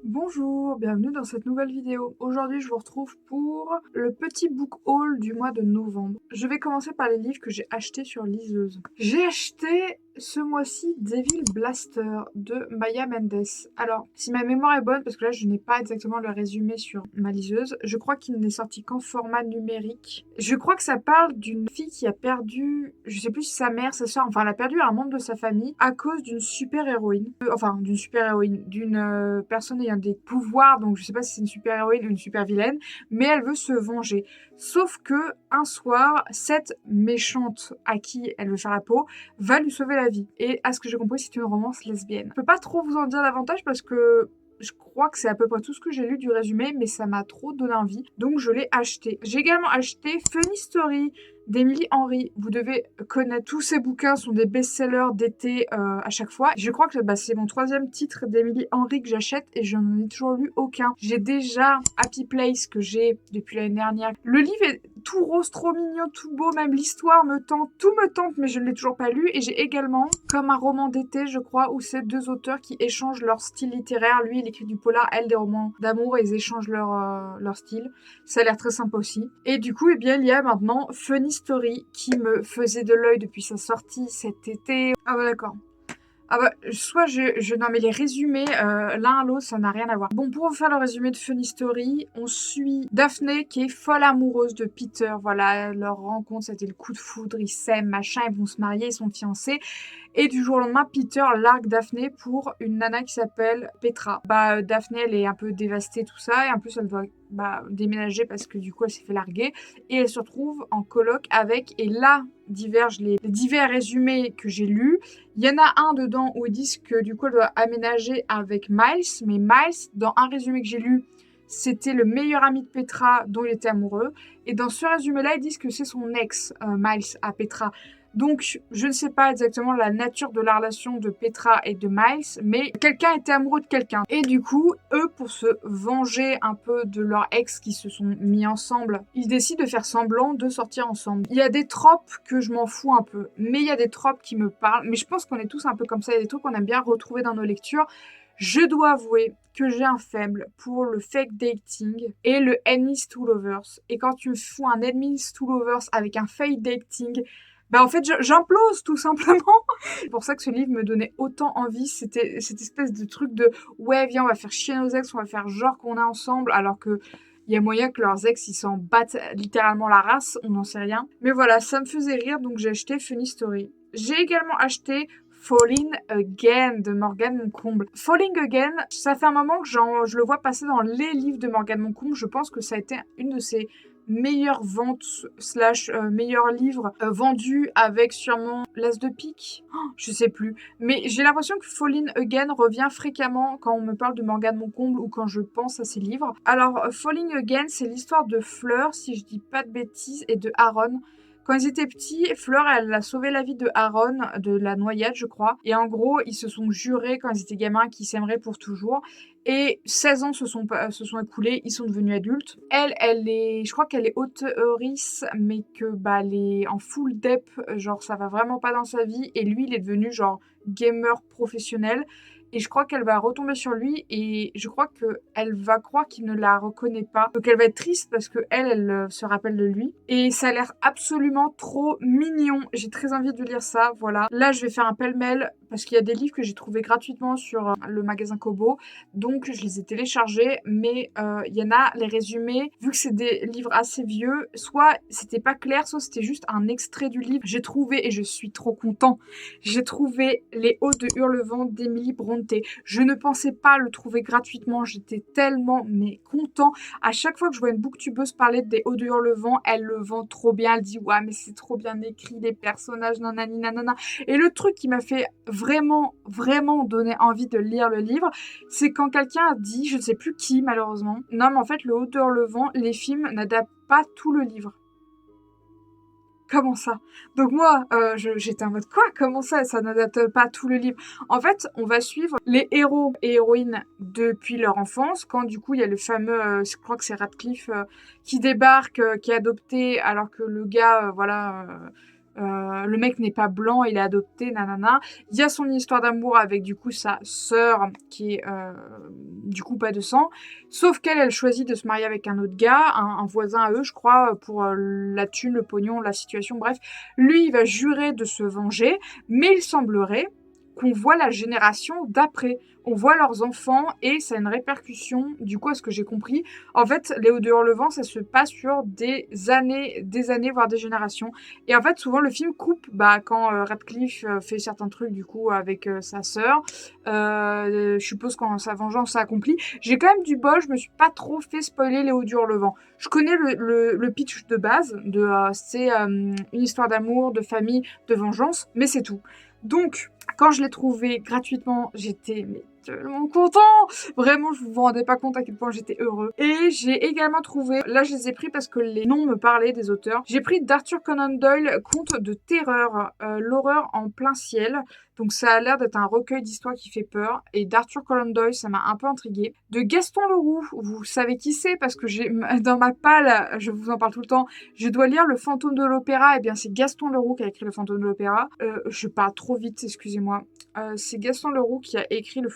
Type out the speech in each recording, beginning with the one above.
Bonjour, bienvenue dans cette nouvelle vidéo. Aujourd'hui, je vous retrouve pour le petit book haul du mois de novembre. Je vais commencer par les livres que j'ai achetés sur liseuse. J'ai acheté ce mois-ci Devil Blaster de Maya Mendes. Alors, si ma mémoire est bonne, parce que là je n'ai pas exactement le résumé sur ma liseuse, je crois qu'il n'est sorti qu'en format numérique. Je crois que ça parle d'une fille qui a perdu, je sais plus si sa mère, sa soeur, enfin elle a perdu un membre de sa famille à cause d'une super-héroïne. D'une super-héroïne, d'une personne ayant des pouvoirs, donc je sais pas si c'est une super-héroïne ou une super-vilaine, mais elle veut se venger. Sauf que un soir, cette méchante à qui elle veut faire la peau va lui sauver la vie. Et à ce que j'ai compris, c'est une romance lesbienne. Je peux pas trop vous en dire davantage parce que je crois que c'est à peu près tout ce que j'ai lu du résumé, mais ça m'a trop donné envie, donc je l'ai acheté. J'ai également acheté Funny Story d'Emily Henry. Vous devez connaître, tous ces bouquins sont des best-sellers d'été à chaque fois. Je crois que c'est mon troisième titre d'Emily Henry que j'achète et je n'en ai toujours lu aucun. J'ai déjà Happy Place que j'ai depuis l'année dernière. Le livre est tout rose, trop mignon, tout beau, même l'histoire me tente, tout me tente, mais je ne l'ai toujours pas lu. Et j'ai également, comme un roman d'été, je crois, où c'est deux auteurs qui échangent leur style littéraire. Lui, il écrit du polar, elle des romans d'amour, et ils échangent leur style. Ça a l'air très sympa aussi. Et du coup, eh bien, il y a maintenant Funny Story qui me faisait de l'œil depuis sa sortie cet été. Ah bah d'accord. Ah bah, soit non mais les résumés, l'un à l'autre, ça n'a rien à voir. Bon, pour vous faire le résumé de Funny Story, on suit Daphné qui est folle amoureuse de Peter. Voilà, leur rencontre, c'était le coup de foudre, ils s'aiment, machin, ils vont se marier, ils sont fiancés. Et du jour au lendemain, Peter largue Daphné pour une nana qui s'appelle Petra. Daphné, elle est un peu dévastée, tout ça, et en plus, elle doit déménager parce que du coup, elle s'est fait larguer. Et elle se retrouve en coloc avec, et là divergent les divers résumés que j'ai lus. Il y en a un dedans où ils disent que du coup, elle doit aménager avec Miles, mais Miles, dans un résumé que j'ai lu, c'était le meilleur ami de Petra dont il était amoureux. Et dans ce résumé-là, ils disent que c'est son ex, Miles, à Petra. Donc, je ne sais pas exactement la nature de la relation de Petra et de Miles, mais quelqu'un était amoureux de quelqu'un. Et du coup, eux, pour se venger un peu de leur ex qui se sont mis ensemble, ils décident de faire semblant de sortir ensemble. Il y a des tropes que je m'en fous un peu, mais il y a des tropes qui me parlent. Mais je pense qu'on est tous un peu comme ça, il y a des trucs qu'on aime bien retrouver dans nos lectures. Je dois avouer que j'ai un faible pour le fake dating et le enemies to lovers. Et quand tu me fous un enemies to lovers avec un fake dating, en fait, j'implose tout simplement. C'est pour ça que ce livre me donnait autant envie. C'était cette espèce de truc de ouais, viens, on va faire chier nos ex, on va faire genre qu'on est ensemble, alors que il y a moyen que leurs ex ils s'en battent littéralement la race, on n'en sait rien. Mais voilà, ça me faisait rire, donc j'ai acheté Funny Story. J'ai également acheté Falling Again de Morgane Moncomble. Falling Again, ça fait un moment que je le vois passer dans les livres de Morgane Moncomble. Je pense que ça a été une de ses meilleures ventes slash meilleurs livres vendus avec sûrement l'As de pique. Oh, je sais plus. Mais j'ai l'impression que Falling Again revient fréquemment quand on me parle de Morgane Moncomble ou quand je pense à ses livres. Alors, Falling Again, c'est l'histoire de Fleur, si je dis pas de bêtises, et de Aaron. Quand ils étaient petits, Fleur, elle a sauvé la vie de Aaron de la noyade, je crois. Et en gros, ils se sont jurés quand ils étaient gamins qu'ils s'aimeraient pour toujours. Et 16 ans se sont écoulés, ils sont devenus adultes. Je crois qu'elle est auteurice, mais que elle est en full dep, genre ça va vraiment pas dans sa vie. Et lui, il est devenu genre gamer professionnel. Et je crois qu'elle va retomber sur lui et je crois qu'elle va croire qu'il ne la reconnaît pas. Donc elle va être triste parce que elle se rappelle de lui. Et ça a l'air absolument trop mignon. J'ai très envie de lire ça, voilà. Là, je vais faire un pêle-mêle parce qu'il y a des livres que j'ai trouvés gratuitement sur le magasin Kobo. Donc je les ai téléchargés, mais il y en a, les résumés, vu que c'est des livres assez vieux, soit c'était pas clair, soit c'était juste un extrait du livre. J'ai trouvé, et je suis trop content, j'ai trouvé Les Hauts de Hurlevent d'Emily Brontë. Je ne pensais pas le trouver gratuitement, j'étais tellement content. À chaque fois que je vois une booktubeuse parler des Hauts de Hurlevent, elle le vend trop bien, elle dit ouais mais c'est trop bien écrit, les personnages, nanani nanana. Et le truc qui m'a fait vraiment, vraiment donner envie de lire le livre, c'est quand quelqu'un a dit, je ne sais plus qui malheureusement, non mais en fait le Haut de Hurlevent, les films n'adaptent pas tout le livre. Comment ça? Donc moi, j'étais en mode quoi? Comment ça n'adapte pas tout le livre? En fait, on va suivre les héros et héroïnes depuis leur enfance, quand du coup il y a le fameux, je crois que c'est Radcliffe, qui débarque, qui est adopté, alors que le gars, Le mec n'est pas blanc, il est adopté, nanana. Il y a son histoire d'amour avec du coup sa sœur qui est du coup pas de sang. Sauf qu'elle, elle choisit de se marier avec un autre gars, un voisin à eux, je crois, pour la thune, le pognon, la situation, bref. Lui, il va jurer de se venger, mais il semblerait qu'on voit la génération d'après. On voit leurs enfants et ça a une répercussion, du coup, à ce que j'ai compris. En fait, Léo de Hurlevent, ça se passe sur des années, voire des générations. Et en fait, souvent, le film coupe quand Radcliffe fait certains trucs, du coup, avec sa sœur. Je suppose quand sa vengeance s'est accomplie. J'ai quand même du bol, je me suis pas trop fait spoiler Léo du Hurlevent. Je connais le pitch de base, c'est une histoire d'amour, de famille, de vengeance, mais c'est tout. Donc, quand je l'ai trouvé gratuitement, j'étais tellement content. Vraiment, je vous rendais pas compte à quel point j'étais heureux. Et j'ai également trouvé, là je les ai pris parce que les noms me parlaient des auteurs. J'ai pris d'Arthur Conan Doyle, Conte de terreur, l'horreur en plein ciel. Donc ça a l'air d'être un recueil d'histoires qui fait peur. Et d'Arthur Conan Doyle, ça m'a un peu intriguée. De Gaston Leroux, vous savez qui c'est parce que j'ai dans ma palle, je vous en parle tout le temps, je dois lire Le Fantôme de l'Opéra. Et bien c'est Gaston Leroux qui a écrit Le Fantôme de l'Opéra. Je parle trop vite, excusez-moi. C'est Gaston Leroux qui a écrit le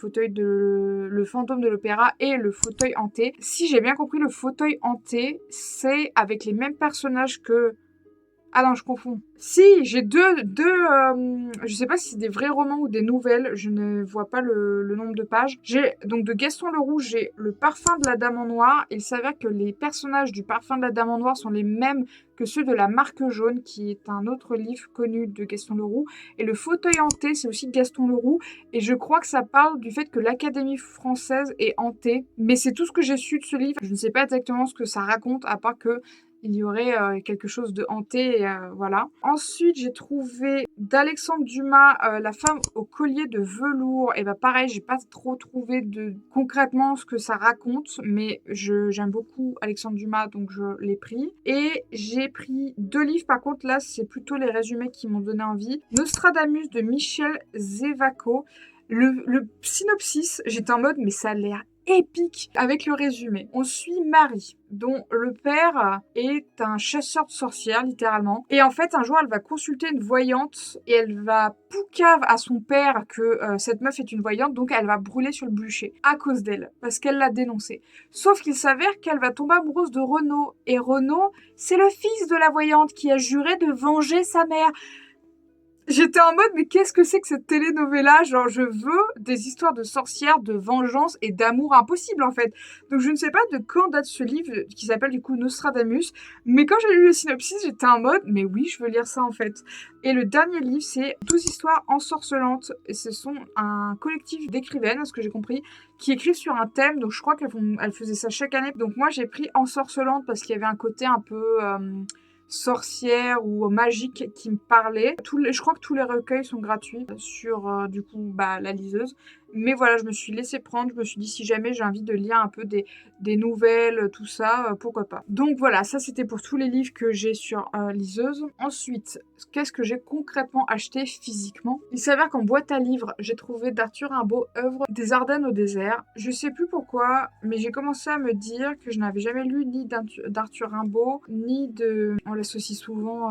Fantôme de l'Opéra et Le Fauteuil hanté. Si j'ai bien compris, Le Fauteuil hanté, c'est avec les mêmes personnages que... Ah non, je confonds. Si, j'ai je sais pas si c'est des vrais romans ou des nouvelles, je ne vois pas le nombre de pages. J'ai, donc de Gaston Leroux, j'ai Le Parfum de la Dame en Noir. Il s'avère que les personnages du Parfum de la Dame en Noir sont les mêmes que ceux de La Marque Jaune, qui est un autre livre connu de Gaston Leroux. Et Le Fauteuil hanté, c'est aussi Gaston Leroux. Et je crois que ça parle du fait que l'Académie française est hantée. Mais c'est tout ce que j'ai su de ce livre. Je ne sais pas exactement ce que ça raconte, à part que il y aurait quelque chose de hanté, voilà. Ensuite, j'ai trouvé d'Alexandre Dumas, La femme au collier de velours. Et bah pareil, j'ai pas trop trouvé concrètement ce que ça raconte, mais j'aime beaucoup Alexandre Dumas, donc je l'ai pris. Et j'ai pris 2 livres, par contre là, c'est plutôt les résumés qui m'ont donné envie. Nostradamus de Michel Zévaco. Le synopsis, j'étais en mode, mais ça a l'air épique avec le résumé. On suit Marie, dont le père est un chasseur de sorcières, littéralement. Et en fait, un jour, elle va consulter une voyante et elle va poucave à son père que cette meuf est une voyante, donc elle va brûler sur le bûcher à cause d'elle, parce qu'elle l'a dénoncée. Sauf qu'il s'avère qu'elle va tomber amoureuse de Renaud. Et Renaud, c'est le fils de la voyante qui a juré de venger sa mère. J'étais en mode, mais qu'est-ce que c'est que cette telenovela? Genre, je veux des histoires de sorcières, de vengeance et d'amour impossible, en fait. Donc, je ne sais pas de quand date ce livre, qui s'appelle, du coup, Nostradamus. Mais quand j'ai lu le synopsis, j'étais en mode, mais oui, je veux lire ça, en fait. Et le dernier livre, c'est 12 histoires ensorcelantes. Et ce sont un collectif d'écrivaines, à ce que j'ai compris, qui écrivent sur un thème. Donc, je crois qu'elles faisaient ça chaque année. Donc, moi, j'ai pris ensorcelante parce qu'il y avait un côté un peu... sorcière ou magique qui me parlait. Je crois que tous les recueils sont gratuits sur du coup la liseuse. Mais voilà, je me suis laissée prendre, je me suis dit si jamais j'ai envie de lire un peu des nouvelles, tout ça, pourquoi pas. Donc voilà, ça c'était pour tous les livres que j'ai sur liseuse. Ensuite, qu'est-ce que j'ai concrètement acheté physiquement? Il s'avère qu'en boîte à livres, j'ai trouvé d'Arthur Rimbaud, œuvre des Ardennes au désert. Je sais plus pourquoi, mais j'ai commencé à me dire que je n'avais jamais lu ni d'Arthur Rimbaud, ni de... On l'associe souvent,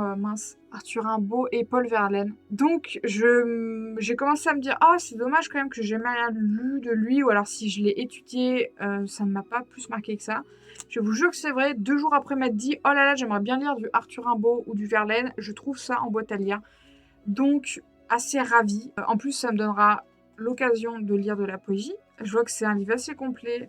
Arthur Rimbaud et Paul Verlaine. Donc, j'ai commencé à me dire « Ah, c'est dommage quand même que j'ai jamais rien lu de lui, ou alors si je l'ai étudié, ça ne m'a pas plus marqué que ça. » Je vous jure que c'est vrai, 2 jours après m'être dit « Oh là là, j'aimerais bien lire du Arthur Rimbaud ou du Verlaine. » Je trouve ça en boîte à lire. Donc, assez ravie. En plus, ça me donnera l'occasion de lire de la poésie. Je vois que c'est un livre assez complet.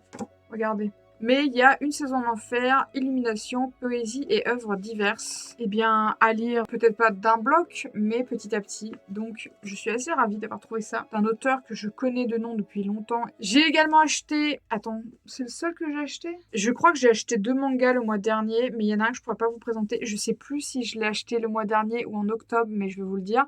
Regardez. Mais il y a Une saison d'enfer, Illumination, poésie et œuvres diverses. Eh bien, à lire peut-être pas d'un bloc, mais petit à petit. Donc, je suis assez ravie d'avoir trouvé ça. D'un auteur que je connais de nom depuis longtemps. J'ai également acheté... Attends, c'est le seul que j'ai acheté? Je crois que j'ai acheté 2 mangas le mois dernier, mais il y en a un que je pourrais pas vous présenter. Je sais plus si je l'ai acheté le mois dernier ou en octobre, mais je vais vous le dire.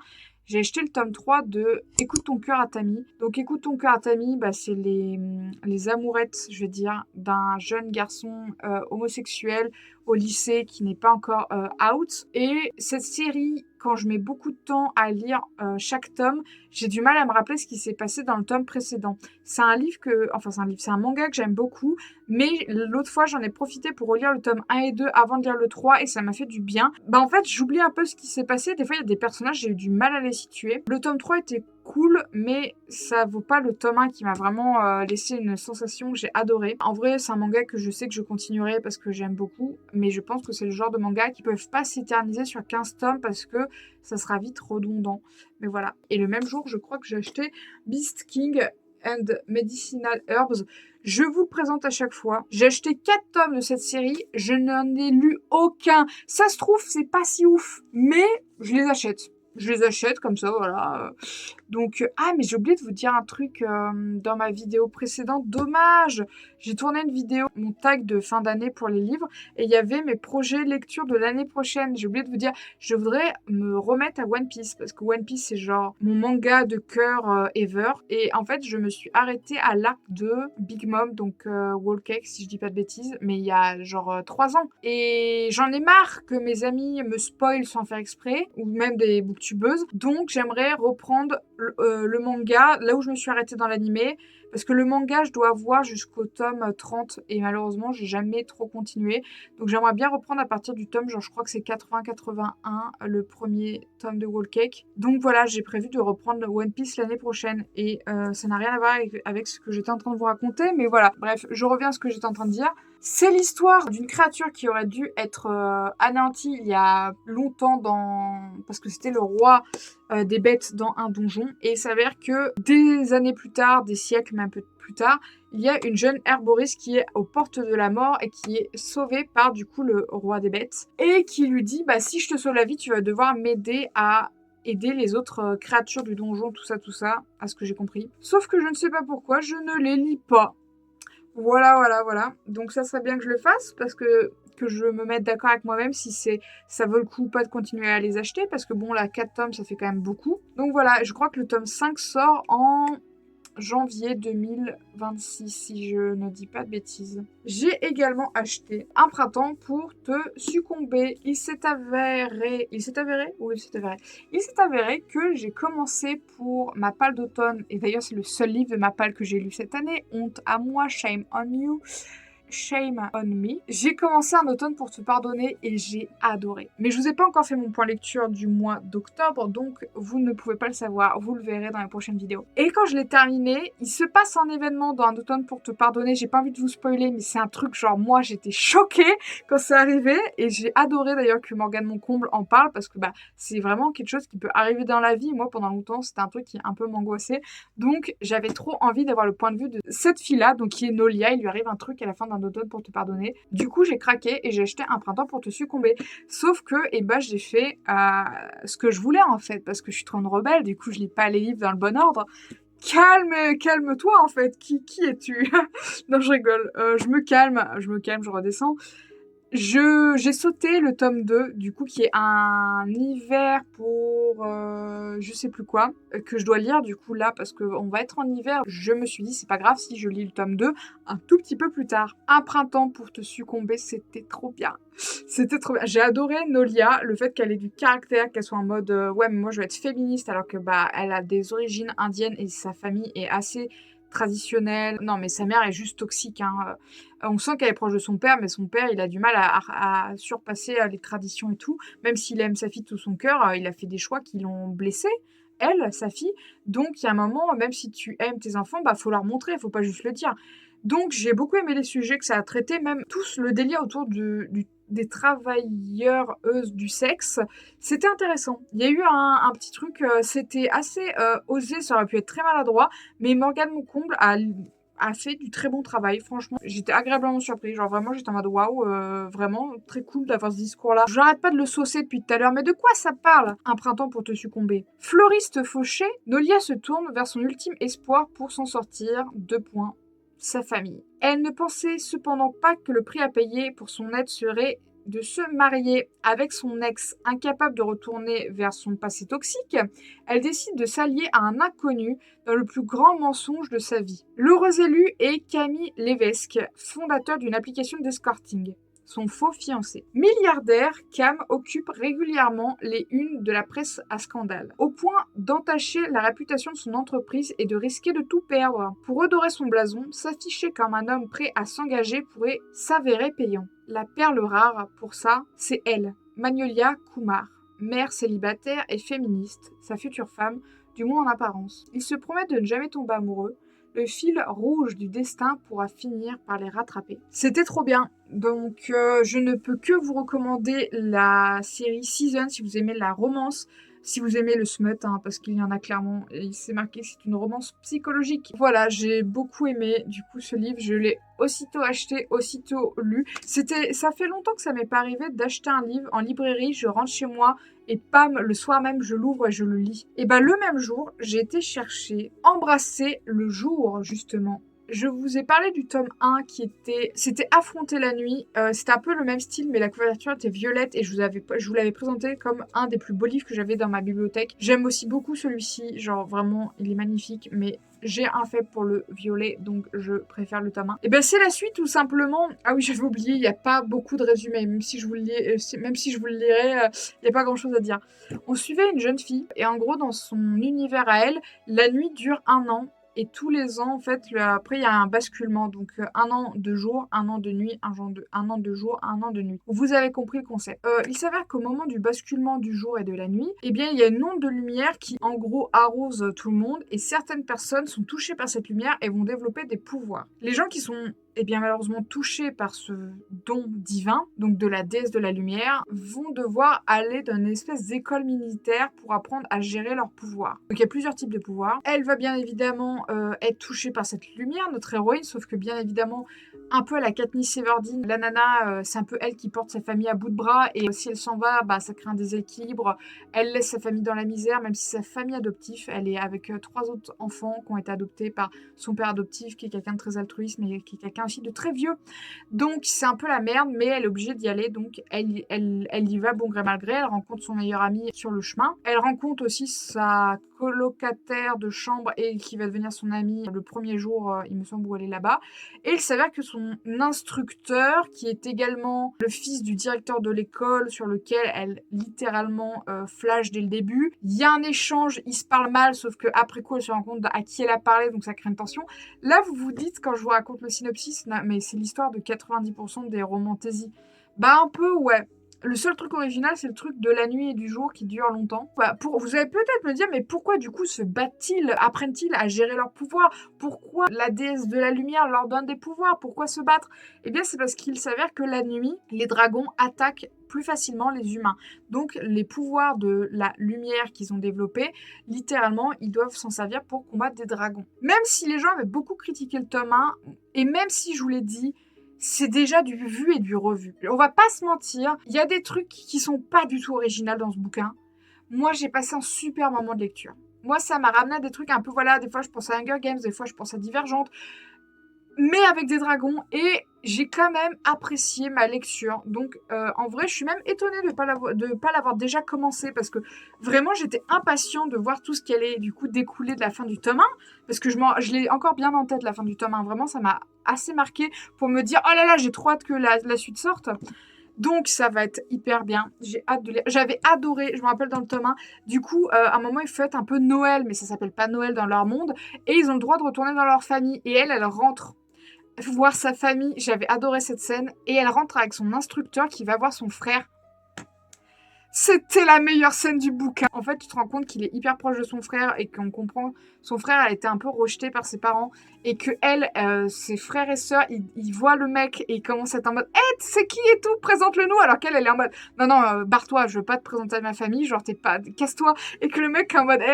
J'ai acheté le tome 3 de Écoute ton cœur à Tammy. Donc Écoute ton cœur à Tammy, c'est les amourettes, je vais dire, d'un jeune garçon homosexuel au lycée qui n'est pas encore out. Et cette série, quand je mets beaucoup de temps à lire chaque tome, j'ai du mal à me rappeler ce qui s'est passé dans le tome précédent. C'est un livre c'est un manga que j'aime beaucoup, mais l'autre fois j'en ai profité pour relire le tome 1 et 2 avant de lire le 3 et ça m'a fait du bien. En fait, j'oublie un peu ce qui s'est passé. Des fois, il y a des personnages, j'ai eu du mal à les situer. Le tome 3 était cool, mais ça vaut pas le tome 1 qui m'a vraiment laissé une sensation que j'ai adorée. En vrai, c'est un manga que je sais que je continuerai parce que j'aime beaucoup, mais je pense que c'est le genre de manga qui peuvent pas s'éterniser sur 15 tomes parce que ça sera vite redondant. Mais voilà. Et le même jour, je crois que j'ai acheté Beast King and Medicinal Herbs. Je vous le présente à chaque fois. J'ai acheté 4 tomes de cette série. Je n'en ai lu aucun. Ça se trouve, c'est pas si ouf. Mais je les achète. Je les achète comme ça, voilà. Donc, mais j'ai oublié de vous dire un truc dans ma vidéo précédente. Dommage! J'ai tourné une vidéo, mon tag de fin d'année pour les livres, et il y avait mes projets lecture de l'année prochaine. J'ai oublié de vous dire, je voudrais me remettre à One Piece, parce que One Piece, c'est genre mon manga de cœur ever. Et en fait, je me suis arrêtée à l'arc de Big Mom, donc Whole Cake, si je dis pas de bêtises, mais il y a genre 3 ans. Et j'en ai marre que mes amis me spoilent sans faire exprès, ou même des booktubeuses. Donc, j'aimerais reprendre le manga, là où je me suis arrêtée dans l'animé, parce que le manga, je dois voir jusqu'au tome 30, et malheureusement, j'ai jamais trop continué. Donc j'aimerais bien reprendre à partir du tome, genre je crois que c'est 80-81, le premier tome de Whole Cake. Donc voilà, j'ai prévu de reprendre One Piece l'année prochaine, et ça n'a rien à voir avec ce que j'étais en train de vous raconter, mais voilà, bref, je reviens à ce que j'étais en train de dire. C'est l'histoire d'une créature qui aurait dû être anéantie il y a longtemps parce que c'était le roi des bêtes dans un donjon. Et il s'avère que des années plus tard, des siècles, mais un peu plus tard, il y a une jeune herboriste qui est aux portes de la mort et qui est sauvée par du coup le roi des bêtes. Et qui lui dit, si je te sauve la vie, tu vas devoir m'aider à aider les autres créatures du donjon, tout ça, à ce que j'ai compris. Sauf que je ne sais pas pourquoi, je ne les lis pas. Voilà. Donc ça serait bien que je le fasse parce que je me mette d'accord avec moi-même si ça vaut le coup ou pas de continuer à les acheter parce que bon, là, 4 tomes, ça fait quand même beaucoup. Donc voilà, je crois que le tome 5 sort en janvier 2026, si je ne dis pas de bêtises. J'ai également acheté Un printemps pour te succomber. Il s'est avéré que j'ai commencé pour ma palle d'automne, et d'ailleurs c'est le seul livre de ma palle que j'ai lu cette année, honte à moi, shame on you. Shame on me. J'ai commencé Un automne pour te pardonner et j'ai adoré. Mais je vous ai pas encore fait mon point lecture du mois d'octobre, donc vous ne pouvez pas le savoir, vous le verrez dans les prochaines vidéos. Et quand je l'ai terminé, il se passe un événement dans Un automne pour te pardonner, j'ai pas envie de vous spoiler, mais c'est un truc genre moi j'étais choquée quand c'est arrivé et j'ai adoré d'ailleurs que Morgane Moncomble en parle parce que c'est vraiment quelque chose qui peut arriver dans la vie. Moi pendant longtemps c'était un truc qui un peu m'angoissait, donc j'avais trop envie d'avoir le point de vue de cette fille-là, donc qui est Nolia. Il lui arrive un truc à la fin d'un automne pour te pardonner. Du coup, j'ai craqué et j'ai acheté Un printemps pour te succomber. Sauf que, j'ai fait ce que je voulais en fait, parce que je suis trop une rebelle. Du coup, je lis pas les livres dans le bon ordre. Calme-toi en fait. Qui es-tu? Non, je rigole. Je me calme, je redescends. J'ai sauté le tome 2, du coup, qui est un hiver pour je sais plus quoi, que je dois lire du coup là, parce qu'on va être en hiver. Je me suis dit, c'est pas grave si je lis le tome 2 un tout petit peu plus tard. Un printemps pour te succomber, c'était trop bien. C'était trop bien. J'ai adoré Nolia, le fait qu'elle ait du caractère, qu'elle soit en mode ouais, mais moi je vais être féministe, alors que elle a des origines indiennes et sa famille est assez traditionnelle. Non, mais sa mère est juste toxique, hein. On sent qu'elle est proche de son père, mais son père, il a du mal à surpasser les traditions et tout. Même s'il aime sa fille de tout son cœur, il a fait des choix qui l'ont blessée, elle, sa fille. Donc, il y a un moment, même si tu aimes tes enfants, faut leur montrer, faut pas juste le dire. Donc, j'ai beaucoup aimé les sujets que ça a traités, même tous le délire autour des travailleurs du sexe. C'était intéressant. Il y a eu un petit truc, c'était assez osé, ça aurait pu être très maladroit, mais Morgane Moncomble a fait du très bon travail. Franchement, j'étais agréablement surprise. Genre vraiment, j'étais en mode waouh, vraiment très cool d'avoir ce discours-là. J'arrête pas de le saucer depuis tout à l'heure, mais de quoi ça parle? Un printemps pour te succomber. Fleuriste fauché, Nolia se tourne vers son ultime espoir pour s'en sortir. 2 points. Sa famille. Elle ne pensait cependant pas que le prix à payer pour son aide serait de se marier avec son ex. Incapable de retourner vers son passé toxique, elle décide de s'allier à un inconnu dans le plus grand mensonge de sa vie. L'heureux élu est Camille Levesque, fondateur d'une application d'escorting. son faux fiancé. Milliardaire, Cam occupe régulièrement les unes de la presse à scandale, au point d'entacher la réputation de son entreprise et de risquer de tout perdre. Pour redorer son blason, s'afficher comme un homme prêt à s'engager pourrait s'avérer payant. La perle rare, pour ça, c'est elle, Magnolia Kumar, mère célibataire et féministe, sa future femme, du moins en apparence. Il se promet de ne jamais tomber amoureux. Le fil rouge du destin pourra finir par les rattraper. C'était trop bien. Donc, je ne peux que vous recommander la série Season si vous aimez la romance, si vous aimez le smut, hein, parce qu'il y en a clairement, et il s'est marqué que c'est une romance psychologique. Voilà, j'ai beaucoup aimé du coup ce livre, je l'ai aussitôt acheté, aussitôt lu. Ça fait longtemps que ça m'est pas arrivé d'acheter un livre en librairie, je rentre chez moi et pam, le soir même, je l'ouvre et je le lis. Et ben le même jour, j'ai été chercher Embrasser le jour, justement. Je vous ai parlé du tome 1 c'était Affronter la nuit. C'était un peu le même style, mais la couverture était violette et je vous l'avais présenté comme un des plus beaux livres que j'avais dans ma bibliothèque. J'aime aussi beaucoup celui-ci, genre vraiment, il est magnifique, mais j'ai un faible pour le violet, donc je préfère le tome 1. Et ben c'est la suite, tout simplement. Ah oui, j'avais oublié, il n'y a pas beaucoup de résumés, même si je vous le lirai, il n'y a pas grand-chose à dire. On suivait une jeune fille, et en gros, dans son univers à elle, la nuit dure 1 an. Et tous les ans, en fait, après, il y a un basculement. Donc, 1 an de jour, 1 an de nuit, 1 an de jour, 1 an de nuit. Vous avez compris le concept. Il s'avère qu'au moment du basculement du jour et de la nuit, eh bien, il y a une onde de lumière qui, en gros, arrose tout le monde. Et certaines personnes sont touchées par cette lumière et vont développer des pouvoirs. Les gens qui sont bien malheureusement touchés par ce don divin, donc de la déesse de la lumière, vont devoir aller dans une espèce d'école militaire pour apprendre à gérer leurs pouvoirs. Donc il y a plusieurs types de pouvoirs. Elle va bien évidemment être touchée par cette lumière, notre héroïne, sauf que bien évidemment, un peu à la Katniss Everdeen, la nana, c'est un peu elle qui porte sa famille à bout de bras, et si elle s'en va, ça crée un déséquilibre. Elle laisse sa famille dans la misère, même si sa famille adoptive, elle est avec 3 autres enfants qui ont été adoptés par son père adoptif, qui est quelqu'un de très altruiste, mais qui est quelqu'un aussi de très vieux. Donc c'est un peu la merde, mais elle est obligée d'y aller, donc elle y va bon gré mal gré. Elle rencontre son meilleur ami sur le chemin. Elle rencontre aussi sa colocataire de chambre et qui va devenir son amie le premier jour, il me semble, où elle est là-bas. Et il s'avère que son instructeur, qui est également le fils du directeur de l'école, sur lequel elle littéralement flash dès le début. Il y a un échange, ils se parlent mal, sauf qu'après coup elle se rend compte à qui elle a parlé, donc ça crée une tension. Là vous vous dites, quand je vous raconte le synopsis, mais c'est l'histoire de 90% des romantaisies. Un peu ouais. Le seul truc original, c'est le truc de la nuit et du jour qui dure longtemps. Vous allez peut-être me dire, mais pourquoi du coup apprennent-ils à gérer leurs pouvoirs? Pourquoi la déesse de la lumière leur donne des pouvoirs? Pourquoi se battre? Eh bien, c'est parce qu'il s'avère que la nuit, les dragons attaquent plus facilement les humains. Donc, les pouvoirs de la lumière qu'ils ont développés, littéralement, ils doivent s'en servir pour combattre des dragons. Même si les gens avaient beaucoup critiqué le tome 1, et même si je vous l'ai dit, c'est déjà du vu et du revu. On va pas se mentir, il y a des trucs qui sont pas du tout originaux dans ce bouquin. Moi, j'ai passé un super moment de lecture. Moi, ça m'a ramené à des trucs un peu, voilà, des fois je pense à Hunger Games, des fois je pense à Divergente, mais avec des dragons, et j'ai quand même apprécié ma lecture. Donc, en vrai, je suis même étonnée de pas l'avoir déjà commencé, parce que vraiment, j'étais impatiente de voir tout ce qui allait, du coup, découler de la fin du tome 1, parce que je l'ai encore bien en tête, la fin du tome 1. Vraiment, ça m'a assez marqué pour me dire, oh là là, j'ai trop hâte que la suite sorte. Donc, ça va être hyper bien. J'ai hâte de lire. J'avais adoré, je me rappelle dans le tome 1, du coup, à un moment, ils fêtent un peu Noël, mais ça s'appelle pas Noël dans leur monde, et ils ont le droit de retourner dans leur famille. Et elle rentre voir sa famille. J'avais adoré cette scène. Et elle rentre avec son instructeur qui va voir son frère. C'était la meilleure scène du bouquin. En fait, tu te rends compte qu'il est hyper proche de son frère et qu'on comprend son frère a été un peu rejeté par ses parents et que elle, ses frères et sœurs, ils voient le mec et ils commencent à être en mode « c'est qui et tout, présente-le-nous » alors qu'elle, elle est en mode « Non, barre-toi, je veux pas te présenter à ma famille, genre t'es pas... casse-toi » et que le mec est en mode «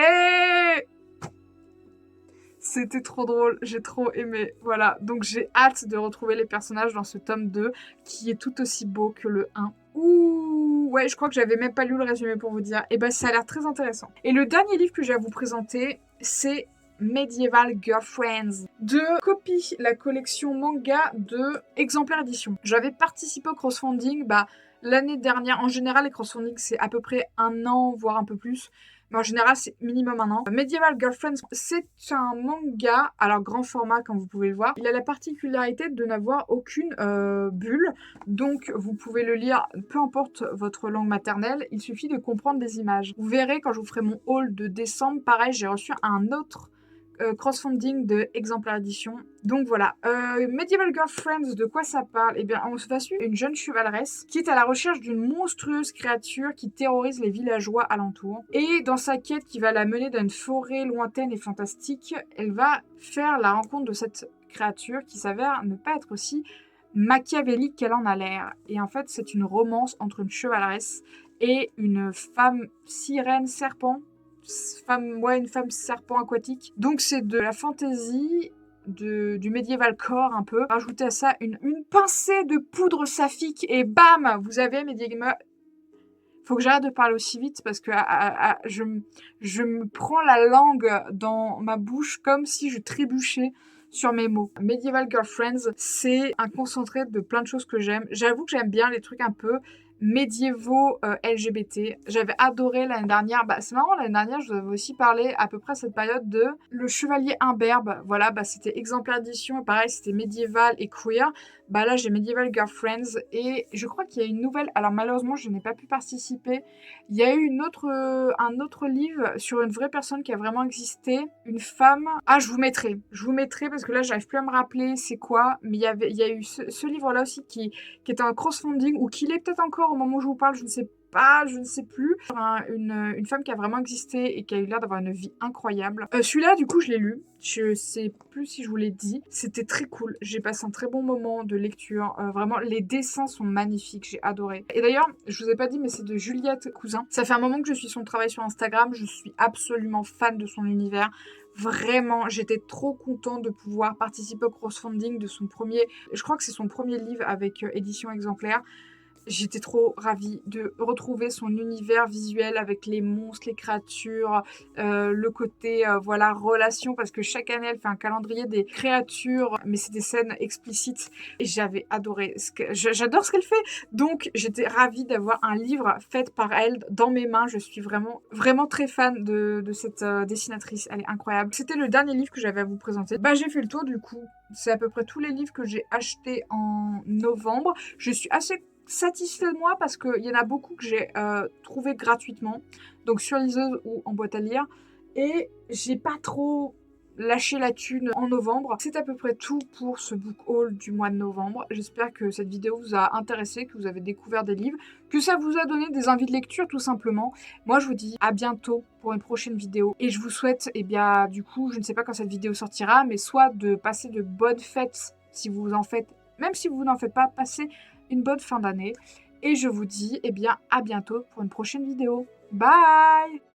C'était trop drôle, j'ai trop aimé. Voilà, donc j'ai hâte de retrouver les personnages dans ce tome 2 qui est tout aussi beau que le 1. Ouh, ouais, je crois que j'avais même pas lu le résumé pour vous dire. Et ça a l'air très intéressant. Et le dernier livre que j'ai à vous présenter, c'est Medieval Girlfriends de Copy, la collection manga de Exemplaire Édition. J'avais participé au crowdfunding, l'année dernière. En général, les crowdfunding, c'est à peu près 1 an, voire un peu plus. Mais en général, c'est minimum 1 an. Medieval Girlfriends, c'est un manga, alors grand format comme vous pouvez le voir. Il a la particularité de n'avoir aucune bulle, donc vous pouvez le lire peu importe votre langue maternelle, il suffit de comprendre des images. Vous verrez quand je vous ferai mon haul de décembre, pareil, j'ai reçu un autre cross-funding de Exemplar Edition. Donc voilà, Medieval Girlfriends, de quoi ça parle? Eh bien, on se va suivre une jeune chevaleresse qui est à la recherche d'une monstrueuse créature qui terrorise les villageois alentours. Et dans sa quête qui va la mener dans une forêt lointaine et fantastique, elle va faire la rencontre de cette créature qui s'avère ne pas être aussi machiavélique qu'elle en a l'air. Et en fait, c'est une romance entre une chevaleresse et une femme sirène serpent. Une femme serpent aquatique. Donc c'est de la fantasy, du médiéval core un peu. Rajoutez à ça une pincée de poudre saphique et bam, vous avez médiéval. Faut que j'arrête de parler aussi vite parce que je me prends la langue dans ma bouche comme si je trébuchais sur mes mots. Medieval Girlfriends, c'est un concentré de plein de choses que j'aime. J'avoue que j'aime bien les trucs un peu médiévaux LGBT. J'avais adoré l'année dernière. C'est marrant, l'année dernière, je vous avais aussi parlé à peu près à cette période de Le Chevalier Imberbe. Voilà, c'était Exemplar Edition. Pareil, c'était médiéval et queer. Là, j'ai Medieval Girlfriends et je crois qu'il y a une nouvelle. Alors, malheureusement, je n'ai pas pu participer. Il y a eu un autre livre sur une vraie personne qui a vraiment existé. Une femme. Ah, je vous mettrai. Je vous mettrai parce que là, j'arrive plus à me rappeler c'est quoi. Mais il y a eu ce livre-là aussi qui était un cross-funding ou qui l'est peut-être encore au moment où je vous parle, je ne sais pas, je ne sais plus. Une femme qui a vraiment existé et qui a eu l'air d'avoir une vie incroyable. Celui-là, du coup, je l'ai lu. Je sais plus si je vous l'ai dit. C'était très cool. J'ai passé un très bon moment de lecture. Vraiment, les dessins sont magnifiques. J'ai adoré. Et d'ailleurs, je vous ai pas dit, mais c'est de Juliette Cousin. Ça fait un moment que je suis son travail sur Instagram. Je suis absolument fan de son univers. Vraiment, j'étais trop contente de pouvoir participer au crowdfunding de son premier... Je crois que c'est son premier livre avec édition exemplaire. J'étais trop ravie de retrouver son univers visuel avec les monstres, les créatures, le côté relation, parce que chaque année elle fait un calendrier des créatures, mais c'est des scènes explicites et j'avais adoré. J'adore ce qu'elle fait, donc j'étais ravie d'avoir un livre fait par elle dans mes mains. Je suis vraiment, vraiment très fan de cette dessinatrice, elle est incroyable. C'était le dernier livre que j'avais à vous présenter. J'ai fait le tour du coup. C'est à peu près tous les livres que j'ai achetés en novembre. Je suis assez satisfait de moi parce qu'il y en a beaucoup que j'ai trouvé gratuitement, donc sur liseuse ou en boîte à lire, et j'ai pas trop lâché la thune en novembre. C'est à peu près tout pour ce book haul du mois de novembre. J'espère que cette vidéo vous a intéressé, que vous avez découvert des livres, que ça vous a donné des envies de lecture tout simplement. Moi je vous dis à bientôt pour une prochaine vidéo et je vous souhaite, du coup, je ne sais pas quand cette vidéo sortira, mais soit de passer de bonnes fêtes si vous en faites, même si vous n'en faites pas, passez une bonne fin d'année et je vous dis à bientôt pour une prochaine vidéo. Bye!